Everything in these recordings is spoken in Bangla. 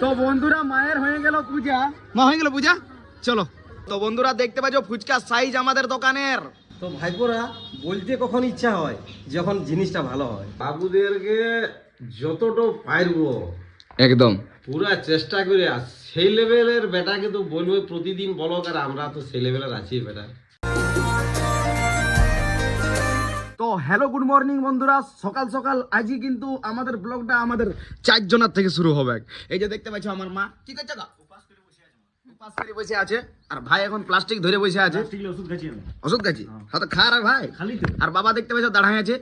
তো বন্ধুরা মায়ের হয়ে গেল পূজা, মা হয়ে গেল পূজা, চলো। তো বন্ধুরা দেখতে পাচ্ছ ফুচকা সাইজ আমাদের দোকানের। তো ভাইপোরা বলতে কখন ইচ্ছা হয় যখন জিনিসটা ভালো হয়। বাবুদেরকে যতটা পারবো একদম পুরা চেষ্টা করে সেই লেভেলের বেটাকে তো বলবো প্রতিদিন বলো, আর আমরা তো সেই লেভেলের আছি বেটা। তো হ্যালো গুড মর্নিং বন্ধুরা, সকাল সকাল আজই কিন্তু আমাদের ব্লগটা আমাদের 4 জনের থেকে শুরু হবে। এই যে দেখতে পাচ্ছ আমার মা কি করছে, উপাস করে বসে আছে, আর ভাই এখন প্লাস্টিক ধরে বসে আছে। ওষুধ খাচ্ছি, হয়তো খা রে ভাই। আর বাবা দেখতে পাচ্ছ দাঁড়ায় আছে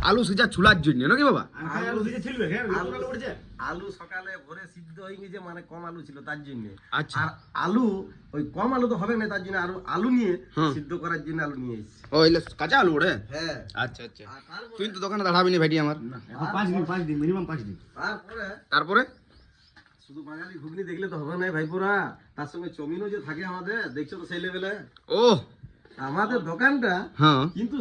আলু সিজা চুলার জন্য, নাকি বাবা? আলু সকালে ভোরে সিদ্ধ হয়ে গেছে, মানে কম আলু ছিল তার জন্য। আচ্ছা, আর আলু ওই কম আলু তো হবে না, তার জন্য আরো আলু নিয়ে সিদ্ধ করার জন্য আলু নিয়ে এসেছি। ওই কাঁচা আলু রে? হ্যাঁ। আচ্ছা আচ্ছা, তুই তো দোকানে দাঁড়াবি না ভাইটি আমার। 5 দিন মিনিমাম 5 দিন। তারপরে শুধু বাঙালি ঘুগনি দেখলে তো হবে না ভাইপোরা, তার সঙ্গে চমিনও যে থাকে আমাদের, দেখছো তো সেই লেভেলে। ও আমাদের দোকানটা হ্যাঁ কিন্তু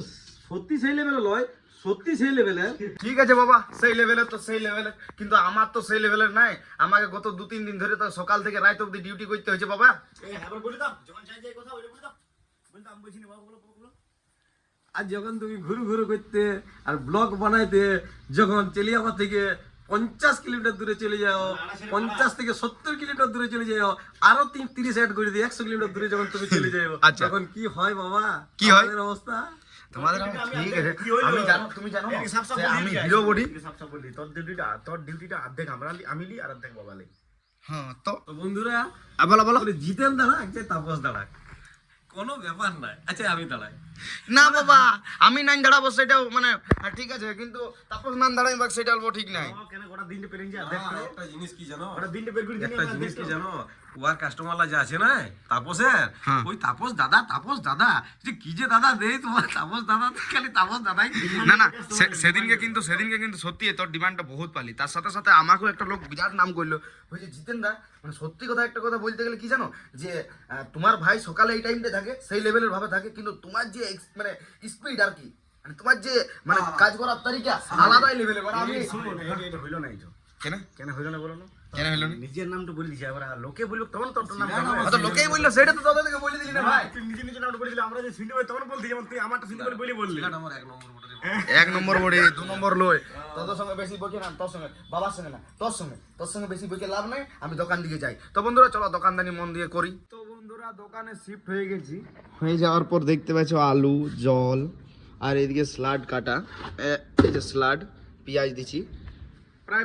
সত্যি সেই লেভেলে লয়, সত্যি সেই লেভেলে। ঠিক আছে বাবা, সেই লেভেলের তো সেই লেভেলের, কিন্তু আমার তো সেই লেভেলের নাই। আমাকে গত 2-3 দিন ধরে তো সকাল থেকে রাত অবধি ডিউটি করতে হয়েছে বাবা। আর যখন তুমি ঘুরু ঘুরু করতে আর ব্লগ বানাইতে, যখন চেলিয়াবা থেকে 50 কিলোমিটার দূরে চলে যাও, 50 থেকে 70 কিলোমিটার দূরে চলে যাও, আরো 30 অ্যাড করে দিই 100 কিলোমিটার দূরে যখন তুমি চলে যাও, আচ্ছা। তখন কি হয় বাবা, কি হয় আমাদের অবস্থা? তোমাদের ঠিক আছে, আমি জানো, তুমি জানো না যে আমি হিরো বডি। তোর ডিউটিটা অর্ধেক আমি লি আর অর্ধেক বাবা লি। হ্যাঁ তো তো বন্ধুরা বলো বলো। বলে জিতেন দাঁড়াক যে তাপস দাঁড়াক, কোনো ব্যাপার নাই। আচ্ছা আমি দাঁড়াই না বাবা, আমি নাই দাঁড়াবো সেটাও মানে ঠিক আছে, কিন্তু তাপস নাম দাঁড়াই বাক সেটা বলবো ঠিক নাই। কেন গোটা দিনটা পেরিয়ে যায় একটা জিনিস কি জানো, গোটা দিনটা বের করে একটা জিনিস কি জানো, ওয়ার কাস্টমাররা যে আছে না তাপসের, হ্যাঁ। ওই তাপস দাদা যে কি যে দাদা দেই তোমার, তাপস দাদা খালি তাপস দাদাই। না না, সেদিনকে কিন্তু সত্যি তোর ডিমান্ডটা বহুত পালি। তার সাথে সাথে আমাকেও একটা লোক বিরাট নাম করলো, ওই যে জিতেন দা, মানে সত্যি কথা একটা কথা বলতে গেলে কি জানো, যে তোমার ভাই সকালে এই টাইমটা থাকে সেই লেভেলের ভাবে থাকে, কিন্তু তোমার যে মানে স্পিড আর কি, মানে তোমার যে মানে কাজ করার তারিকা আলাদাই লেভেলের। মানে আমি এটা হইলো না, এই তো কেন কেন হইলো না বলো না? কেন হলো না? নিজের নামটা বলে দিছি, আবার লোকে বললো তখন তোর নাম তো লোকেই বললো, সেটা তো তোদের থেকে বলে দিলি না ভাই। তুই নিজের নামটা বলে দিলি, আমরা যে শুনতে পাই তখন বলতে, যেমন তুই আমারটা শুনতে পারি বলে বললি। আমার 1 নম্বর মোটরে 1 নম্বর বড়ি 2 নম্বর লই, তোর সঙ্গে বেশি বকে না, তোর সঙ্গে বাবার সঙ্গে না, তোর সঙ্গে বেশি বকে লাভ নাই। আমি দোকান দিকে যাই। তো বন্ধুরা চলো দোকানদানি মন দিয়ে করি। তো বন্ধুরা দোকানে শিফট হয়ে গেছি, হয়ে যাওয়ার পর দেখতে পাচ্ছ আলু, জল, আর এদিকে স্লাড কাটা, এই যে স্লাড, পেঁয়াজ দিছি,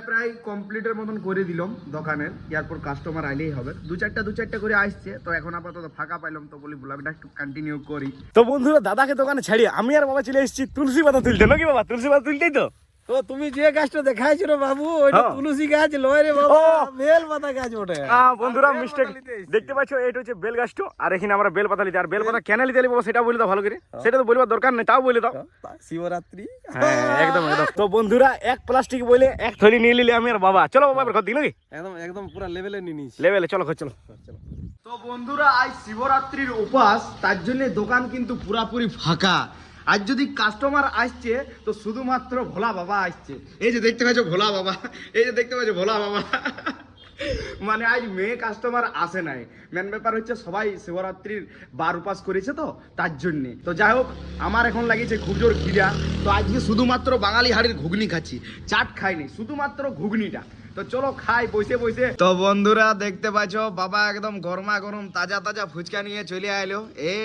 প্রায় কমপ্লিটের মতন করে দিলাম দোকানের। এরপর কাস্টমার আইলেই হবে, দু চারটা করে আসছে। তো এখন আপাতত ফাঁকা পাইলাম, তো বলি ব্লগটা একটু কন্টিনিউ করি। তো বন্ধুরা দাদাকে দোকানে ছাড়িয়ে আমি আর বাবা চলে এসেছি তুলসী পাতা তুলতে, নাকি বাবা? তুলসী পাতা তুলতেই তো। তো তুমি যে গাছটা দেখাইছো রে বাবু, ওইটা তুলসী গাছ লয় রে বাবা, বেল পাতা গাছ ওঠে। বন্ধুরা মিস্টেক, দেখতে পাচ্ছ এটা হচ্ছে বেল গাছটো, আর এখানে আমরা বেল পাতা লিতে। আর বেল পাতা কেন লিতে বাবা সেটা বলে দাও ভালো করে, সেটা তো বলবার দরকার নেই, তাও বলে দাও। শিবরাত্রি, হ্যাঁ একদম একদম। তো বন্ধুরা 1 প্লাস্টিক বলে 1 থলি নিয়ে নিলে আমি আর বাবা। চলো বাবা এবার দিন নাকি একদম পুরো লেভেলে নিয়ে নিস লেভেলে, চলো চলো। তো বন্ধুরা আজ শিবরাত্রির উপাস, তার জন্য দোকান কিন্তু পুরাপুরি ফাঁকা। আজ যদি কাস্টমার আসছে তো শুধুমাত্র ভোলা বাবা আসছে। এই যে দেখতে পাচ্ছ ভোলা বাবা, মানে আজ মেয়ে কাস্টমার আসে নাই। মেন ব্যাপার হচ্ছে সবাই শিবরাত্রির বার উপাস করেছে, তো তার জন্যে। তো যাই হোক, আমার এখন লাগিয়েছে খুব জোর খিদা। তো আজকে শুধুমাত্র বাঙালি হাড়ির ঘুগনি খাচ্ছি, চাট খাইনি, শুধুমাত্র ঘুগনিটা। তো চলো খাই বসে বসে। তো বন্ধুরা দেখতে পাচ্ছ বাবা একদম গরমা গরম তাজা ফুচকা নিয়ে চলে আইলো। এ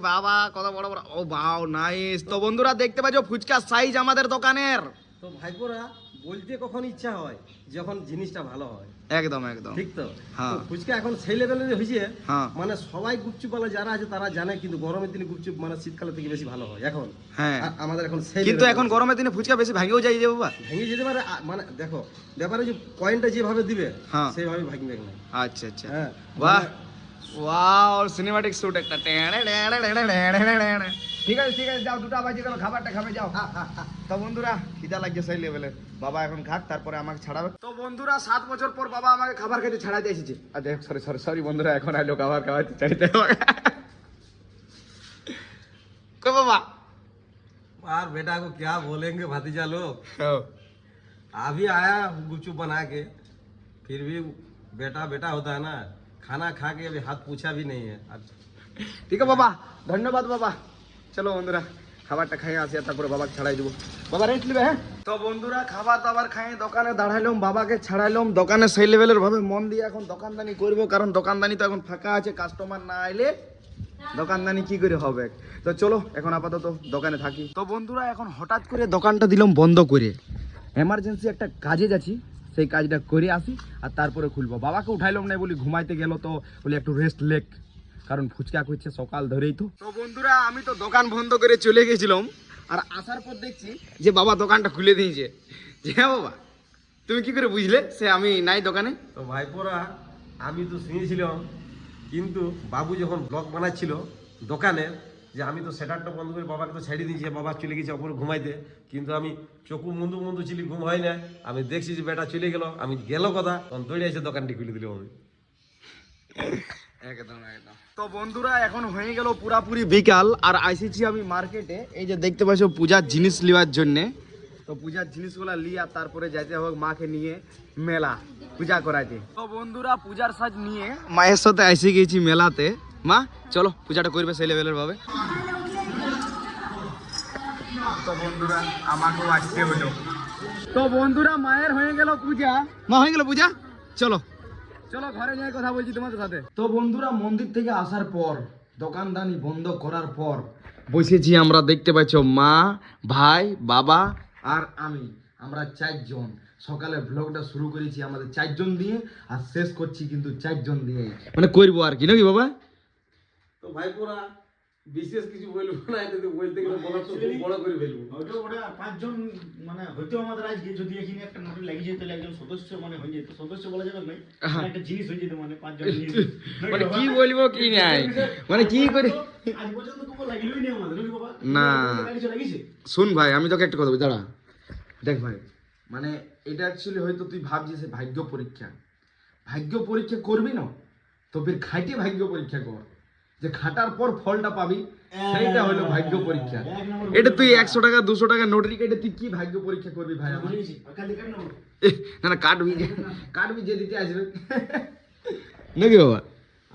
বাবা কত বড় বড়, ও বাও নাইস। তো বন্ধুরা দেখতে পাচ্ছ ফুচকা সাইজ আমাদের দোকানের। তো ভাইপোরা বলতে কখন ইচ্ছা হয় যখন জিনিসটা ভালো হয়। একদম ঠিক তো। হ্যাঁ। তো ফুচকা এখন সেই লেভেলের হয়েছে, হ্যাঁ। মানে সবাই গুপচুপওয়ালা যারা আছে তারা জানে, কিন্তু গরমের দিনে গুপচুপ মানে শীতকালে থেকে বেশি ভালো হয় এখন। হ্যাঁ। আর আমাদের এখন সেই কিন্তু এখন গরমের দিনে ফুচকা বেশি ভাঙেও যায় যে বাবা। ভেঙে যেতে পারে, মানে দেখো ব্যাপারে যে পয়েন্টটা যেভাবে দিবে হ্যাঁ। সেইভাবে ভাঙবে না। আচ্ছা আচ্ছা, হ্যাঁ। বাহ ওয়াও, সিনেমাটিক শুট একটা। ঠিক আছে যাও, 2টা বাজে গেল, খাবারটা খাবে যাও। তো বন্ধুরা খিদা লাগছে সেই লেভেলে, বাবা এখন খাক তারপরে আমাকে ছাড়াবে। তো বন্ধুরা 7 বছর পর বাবা আমাকে খাবার খেতে ছাড়াতে এসেছে। সরি বন্ধুরা, এখন আইলো খাবার খাওয়াতে ছাড়িতে হবে। কো বাবা और बेटा को क्या बोलेंगे भतीजा लोग, अभी आया गुपचुप बना के, फिर भी बेटा बेटा होता है ना, खाना खा के अभी हाथ पूछा भी नहीं है। ঠিক আছে বাবা, ধন্যবাদ বাবা। চলো বন্ধুরা খাবারটা খাই আসি আর তারপরে বাবাকে ছাড়াই দেবো। বাবা রেস্ট নেবে হ্যাঁ। তো বন্ধুরা খাবার দাবার খাই দোকানে দাঁড়াইলাম, বাবাকে ছাড়াইলাম দোকানে সেই লেভেলের ভাবে মন দিয়ে এখন দোকানদানি করবো, কারণ দোকানদানি তো এখন ফাঁকা আছে, কাস্টমার না আইলে দোকানদানি কি করে হবে। তো চলো এখন আপাতত দোকানে থাকি। তো বন্ধুরা এখন হঠাৎ করে দোকানটা দিলাম বন্ধ করে, এমার্জেন্সি একটা কাজে যাচ্ছি, সেই কাজটা করে আসি আর তারপরে খুলবো। বাবাকে উঠাইলাম না বলি ঘুমাইতে গেল, তো বলি একটু রেস্ট লেক, কারণ ফুচকা করছে সকাল ধরেই। তো বন্ধুরা আমি তো দোকান বন্ধ করে চলে গেছিলাম, আর আসার পর দেখছি যে বাবা দোকানটা খুলে দিয়েছে। যে হ্যাঁ বাবা, তুমি কি করে বুঝলে সে আমি নাই দোকানে? তো ভাইপোরা আমি তো শুনেছিলাম, কিন্তু বাবু যখন ব্লগ বানাচ্ছিল দোকানে, যে আমি তো সেটারটা বন্ধ করে বাবাকে তো ছেড়ে দিয়েছি, বাবা চলে গেছে ওপরে ঘুমাইতে, কিন্তু আমি চোখু মুন্দু মুন্দু ছিলি, ঘুম হয় না। আমি দেখছি যে বেটা চলে গেল, আমি গেল কথা, তখন দৌড়ে এসে দোকানটি খুলে দিলাম আমি। একদম একদম। তো বন্ধুরা এখন হয়ে গেল পুরাপুরি বিকাল, আর আইসিছি আমি মার্কেটে, এই যে দেখতে পাচ্ছ পূজার জিনিস নেওয়ার জন্যে। তো পূজার জিনিসগুলো লিয়া তারপরে যাইতে হবে মাকে নিয়ে মেলা পূজা করাইতে। তো বন্ধুরা পূজার সাজ নিয়ে মায়ের সাথে এসে গেছি মেলাতে। মা চলো পূজাটা করবে সেই লেভেলের ভাবে। তো বন্ধুরা আমাকেও আসতে হলো। তো বন্ধুরা মায়ের হয়ে গেল পূজা, মা হয়ে গেল পূজা, চলো চলো ঘরে নিয়ে কথা বলছি তোমাদের সাথে। তো বন্ধুরা মন্দির থেকে আসার পর দোকানদানি বন্ধ করার পর বসেছি আমরা, দেখতে পাচ্ছ মা, ভাই, বাবা আর আমি, আমরা 4 জন। সকালে ব্লগটা শুরু করেছি আমাদের 4 জন দিয়ে, আর শেষ করছি কিন্তু 4 জন দিয়ে, মানে করবো আর কি নাকি বাবা? তো ভাইপোরা বিশেষ কিছু বলবো না, এটা তো বলতে গেলে বলা তো খুব বড় করে ফেলবো। হয়তো ওটা 5 জন মানে হয়তো আমাদের আজকে যদি এখানে একটা নোটে লাগিয়ে যেত, তাহলে একজন সদস্য মানে হয়ে যেত, সদস্য বলা যাবে না, মানে একটা জিনিস হয়ে যেত, মানে 5 জন নিয়ে মানে কি বলবো কি নাই, মানে কি করে আজ পর্যন্ত কোনো লাগিলই নেই আমাদের নাকি বাবা? না। গাড়ি চলে গেছে। শুন ভাই আমি তোকে একটা কথা বলি, দাঁড়া দেখ ভাই, মানে এটা অ্যাকচুয়ালি হয়তো তুই ভাবছিস যে ভাগ্য পরীক্ষা, ভাগ্য পরীক্ষা করবি না তো ফির খাইটে ভাগ্য পরীক্ষা কর, যে খাটার পর ফলটা পাবি, সেইটা হলো ভাগ্য পরীক্ষা। এটা তুই 100 টাকা 200 টাকা নোটারি কেটে তুই কি ভাগ্য পরীক্ষা করবি ভাই আমার? ভুলে গেছি, কাল দেখে নেবো। না না কাটবি যে দিতে আসবে নাকি বাবা?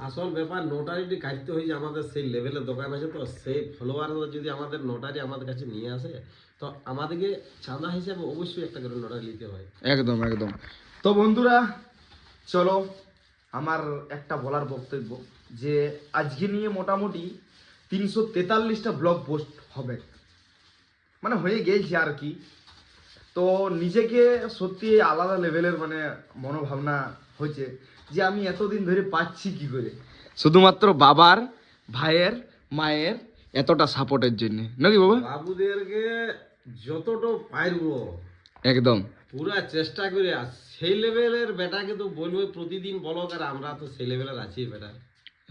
আসল ব্যাপার নোটারিটি কাটতে হয়ে আমাদের সেই লেভেলের দোকান আছে, তো সেই ফলোয়ার যদি আমাদের নোটারি আমাদের কাছে নিয়ে আসে, তো আমাদেরকে চাঁদা হিসাবে অবশ্যই একটা করে নোটারি নিতে হয়। একদম একদম। তো বন্ধুরা চলো আমার একটা বলার বক্তব্য, যে আজকে নিয়ে মোটামুটি 343টা ব্লগ পোস্ট হবে, মানে হয়ে গেছে আর কি। তো নিজেকে সত্যি আলাদা লেভেলের মানে মনোভাবনা হয়েছে, যে আমি এতদিন ধরে পাচ্ছি কি করে, শুধুমাত্র বাবার, ভাইয়ের, মায়ের এতটা সাপোর্টের জন্য নাকি বাবা? বাবুদেরকে যতটা পারবো একদম পুরা চেষ্টা করে, আর সেই লেভেলের বেটাকে তো বলবো প্রতিদিন বলো, আর আমরা তো সেই লেভেলের আছি বেটা।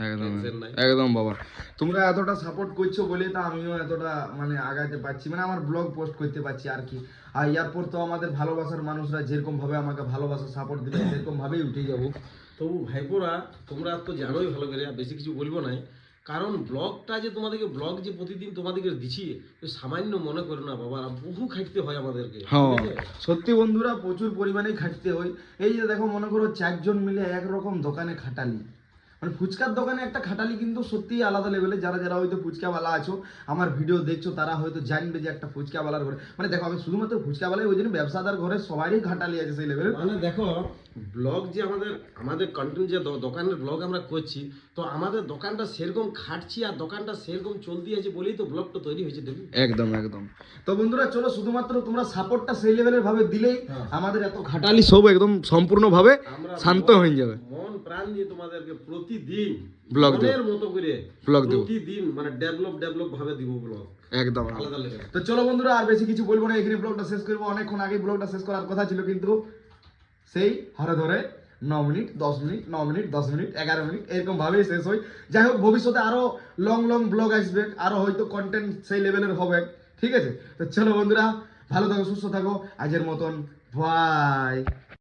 একদম Tension নাই। একদম বাবা, তোমরা এতটা সাপোর্ট করছো বলে তো আমিও এতটা মানে আগাইতে পারছি, মানে আমার ব্লগ পোস্ট করতে পারছি আর কি। আর এরপর তো আমাদের ভালোবাসার মানুষরা যেরকম ভাবে আমাকে ভালোবাসা সাপোর্ট দিবে সেরকম ভাবেই উঠে যাবো। তবু ভাইপোরা তোমরা তো জানোই ভালো করে, আর বেশি কিছু বলবো না, কারণ ব্লগটা যে তোমাদেরকে ব্লগ যে প্রতিদিন তোমাদেরকে দিচ্ছি, তো সামান্য মনে করো না বাবা, বহু খাটতে হয় আমাদেরকে। হ্যাঁ ঠিক আছে? সত্যি বন্ধুরা প্রচুর পরিমাণে খাটতে হয়। এই যে দেখো মনে করো 4 জন মিলে একরকম দোকানে খাটালি, মানে ফুচকার দোকানে একটা খাটালি কিন্তু সত্যিই আলাদা লেভেলে। যারা যারা হয়তো ফুচকাওয়ালা আছো আমার ভিডিও দেখছো, তারা হয়তো জানবে যে একটা ফুচকাওয়ালার ঘরে, মানে দেখো আমি শুধুমাত্র ফুচকাওয়ালাই ওই জন্য ব্যবসাদার ঘরে সবারই খাটালি আছে সেই লেভেলে। মানে দেখো ব্লগ যে আমাদের কন্টেন্ট যে দোকানের ব্লগ আমরা করছি, তো আমাদের দোকানটা সেরকম খাটছি আর দোকানটা সেরকম চলতি আছে বলেই তো ব্লগটা তৈরি হয়েছে। দেখুন একদম একদম। তো বন্ধুরা চলো শুধুমাত্র তোমরা সাপোর্টটা সেই লেভেলের ভাবে দিলেই হ্যাঁ। আমাদের এত খাটালি সব একদম সম্পূর্ণভাবে আমরা শান্ত হয়ে যাবে। মন প্রাণ দিয়ে তোমাদেরকে প্রতিদিন ব্লগ দেব, মনের মতো করে ব্লগ দেব প্রতিদিন, মানে ডেভেলপ ভাবে দিব ব্লগ একদম। আলাদা লেভেল। তো চলো বন্ধুরা আর বেশি কিছু বলবো না, এখানে ব্লগটা শেষ করবো। অনেকক্ষণ আগে ব্লগটা শেষ করার কথা ছিল, কিন্তু সেই হরে ধরে 9 minute 10 minute 9 minute 10 minute 11 minute এরকম ভাবেই শেষ হয়। যাই হোক ভবিষ্যতে আরো লং লং ব্লগ আসবে, আরো হয়তো কন্টেন্ট সেই লেভেলের হবে, ঠিক আছে? তো চলো বন্ধুরা ভালো থাকো, সুস্থ থাকো, আজের মতন বাই।